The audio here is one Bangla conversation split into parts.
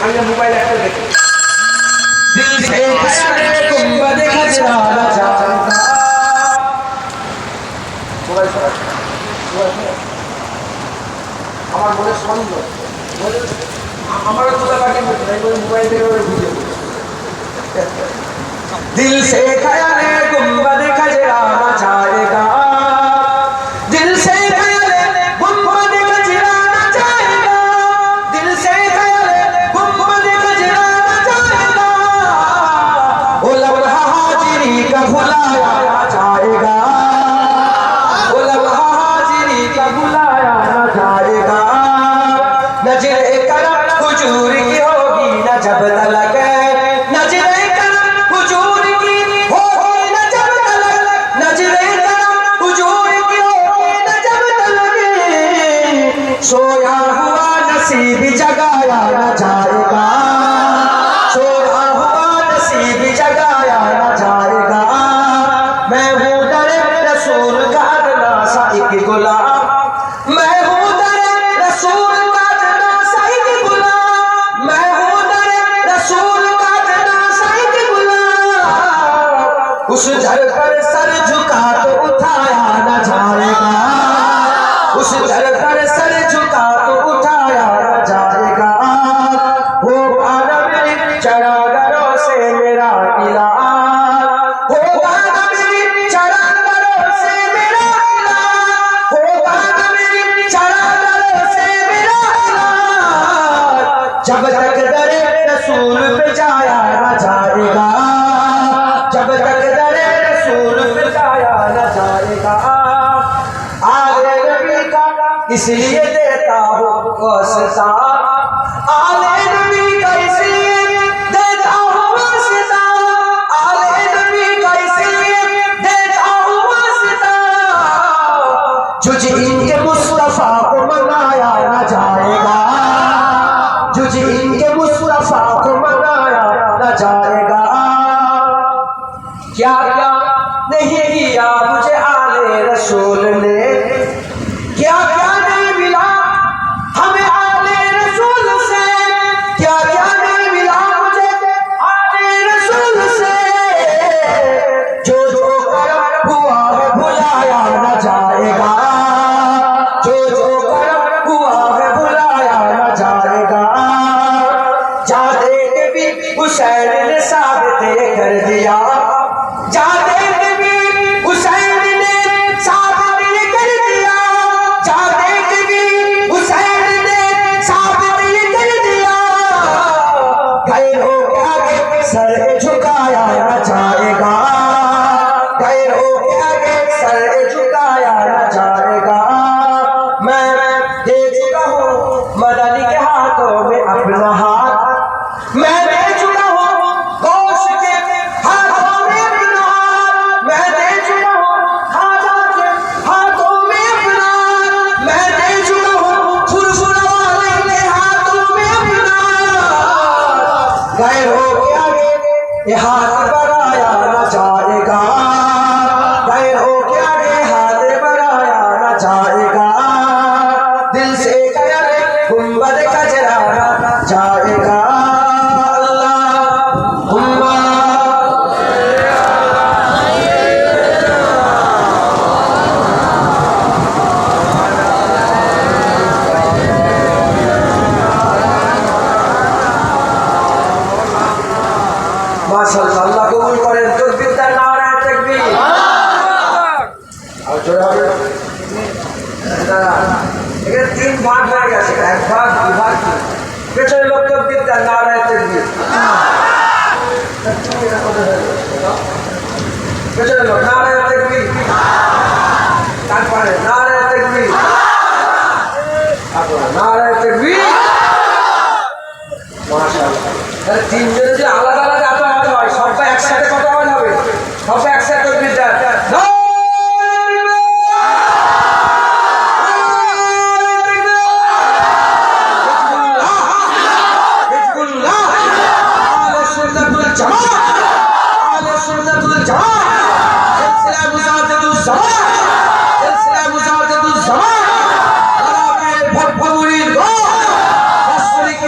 আমি মোবাইল একটা দেখি दिल से गुंबद खजरा जाता মোবাইল আমার মনে সন্দেহ আমারও তোলা বাকি মোবাইল থেকে ভিডিও दिल से ख्याल गुंबद खजरा जाएगा दिल से ख्याल गुंबद खजरा जाएगा दिल से ख्याल गुंबद खजरा जाएगा वो लम्हा हाजिरी का भुलाया ना जाएगा वो लम्हा हाजिरी का भुलाया ना जाएगा नजरे करम हुजूर की होगी न जब तलक नजरे करम हुजूर की होगी न जब तलक नजरे करम हुजूर की होगी न जब तलक सोया हुआ नसीब जगाया न जाएगा सोया हुआ नसीब जगाया न जाएगा मैं हूँ दर रसूल का अदना सा एक गुलाम मैं हूँ दर रसूल का अदना सा एक गुलाम मैं हूँ दर रसूल का अदना सा एक गुलाम उस दर पर सर झुका तो उठाया न जाएगा उस दर पर सर झुका तो उठाया न जाएगा वो आदम चरागरों से मेरा इलाहा वो आदम चरागरों से मेरा इलाहा वो आदम चरागरों से मेरा इलाहा जब तक दरे रसूल पे जाया न जाएगा जब तक दरे रसूल पे जाया न जाएगा आले नबी का इसलिए देता हूँ वास्ता आले नबी का इसलिए देता हूँ वास्ता आले नबी का इसलिए देता हूँ वास्ता तुझे इनके मुस्तफा को मनाया न जाएगा तुझे इनके मुस्तफा को मनाया न जाएगा क्या क्या नहीं किया मुझे आले रसूल ने क्या क्या नहीं मिला हमें आले रसूल से क्या क्या नहीं मिला मुझे आले रसूल से जो जो करम हुआ है भुलाया न जाएगा जो जो करम हुआ है भुलाया न जाएगा जाते के भी हुसैन ने साबित कर दिया जाते के भी हुसैन ने साबित कर दिया जाते के भी हुसैन ने साबित कर दिया गैरों के आगे सर झुकाया न जाएगा गैरों के आगे सर झुकाया न जाएगा मैं दे चुका हूँ मदनी के हाथों में अपना हाथ मैं दे चुका हूँ गौश के हाथों में अपना हाथ मैं दे चुका हूँ खाजा के हाथों में अपना हाथ मैं दे चुका हूँ फुरफुरा वाले के हाथों में अपना हाथ गैरों के आगे ये हाथ बढ़ाया न जाएगा गैरों के आगे हाथ बढ़ाया न जाएगा दिल से ख्याल गुंबद खजरा जाएगा अल्लाहुम्मा माशाअल्लाह अल्लाह कबूल करें तकबीर दा नारा तकबीर और जो হবে এখানে তিন ভাগ হয়ে গেছে এক ভাগ দুই ভাগ পেছনে লোক তকবীর दा नारा तकबीर পেছনে লোক नारा तकबीर তারপরে नारा तकबीर তারপরে नारा तकबीर মাশাআল্লাহ তাহলে তিনজনে যে আলাদা আলাদা আওয়াজ হয় সবটা একসাথে কত আওয়াজ হবে সবটা একসাথে তকবীর দেয়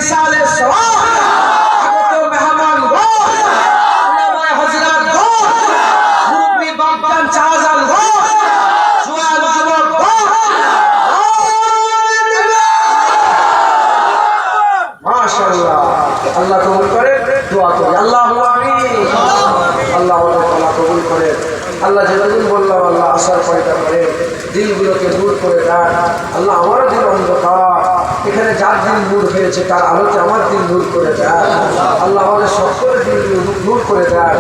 साले सवाल আল্লাহ যেদিন বললাম আল্লাহ আসার পয়দা করে দিলগুলোকে দূর করে দেন আল্লাহ। আমারও দিল অন্ধকার, এখানে যার দিল দূর হয়েছে তার আলোতে আমার দিল দূর করে দেন আল্লাহ। আমাদের সকলের দিলগুলো দূর করে দেন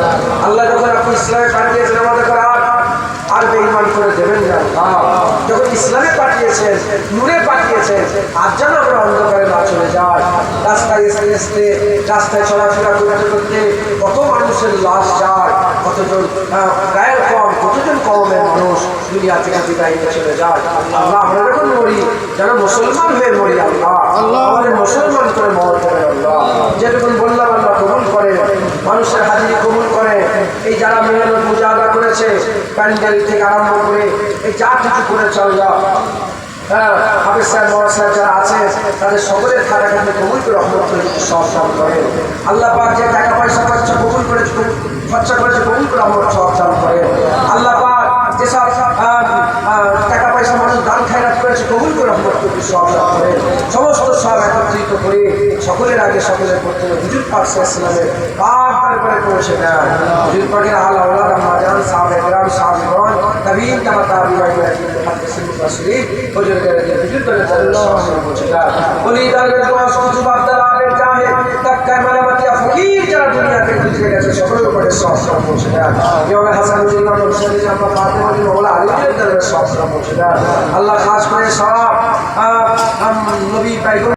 আল্লাহ। যখন আপনি ইসলামে পাঠিয়েছেন আমাদের আর বেঈমান করে দেবেন না আল্লাহ। যখন ইসলামে পাঠিয়েছেন, নূরে পাঠিয়েছেন, আর যেন আমরা অন্ধকারে না চলে যাই। রাস্তায় আসতে রাস্তায় চলাফেরা করতে করতে কত মানুষের লাশ যায়, কতজন গায়ের কম, কতজন কমের মানুষ দুনিয়া থেকে বিদায় নিয়ে চলে যায় আল্লাহ। আমরা যখন মরি যেন মুসলমান হয়ে মরি আল্লাহ। আমাদের মুসলমান করে মরণ করেন আল্লাহ। যেরকম বললাম আল্লাহ কবুল করে, মানুষের হাজিরি কবুল করে। এই যারা মিলানোর পূজা আদা করেছে, প্যান্ডেল থেকে আরম্ভ করে এই যা কিছু করেছে আল্লাহ, হাফেজ সাহেব মহাজ সাহেব যারা আছে তাদের সকলের খাটাখাটি কবুল করে রহমত করে সহসান করে আল্লাহ পাক। যে টাকা পয়সা খরচা কবুল করেছে, খরচা করেছে কবুল করে রহমত সহসান করে আল্লাহ পাক। যেসব টাকা পয়সা মানুষ দান খায়রাত করেছে কবুল করে রহমত করে সহসান করে। সমস্ত সব একত্রিত করে সকলের আগে সকলের করতে হুজুর পাক সাল্লাল্লাহু পাক দরবারে পৌঁছে দেন। হুজুর পাকের আলা ওলাদ আম্মাজান সাহাবায়ে কেরাম সাহাবীগণ তাবিঈন তাবা তাবিঈন মুহাদ্দিসিন মুফাসসিরিন হুজুর করে হুজুর করে সাল্লাল্লাহু পৌঁছে দেন। ওলি দরবার দোয়া কুতুব আব্দুল আলিম জাহিদ তাক্কায় মালামাতিয়া ফকির যারা দুনিয়াতে গুজরে গেছে সকলের উপরে সহসান পৌঁছে দেন। ইমাম হাসান হুজুর হোসেন আমরা ফাতেমা বিন মাওলা আলীর দরবারে সহসান পৌঁছে দেন আল্লাহ। খাস করে সব নবী পাইগম্বর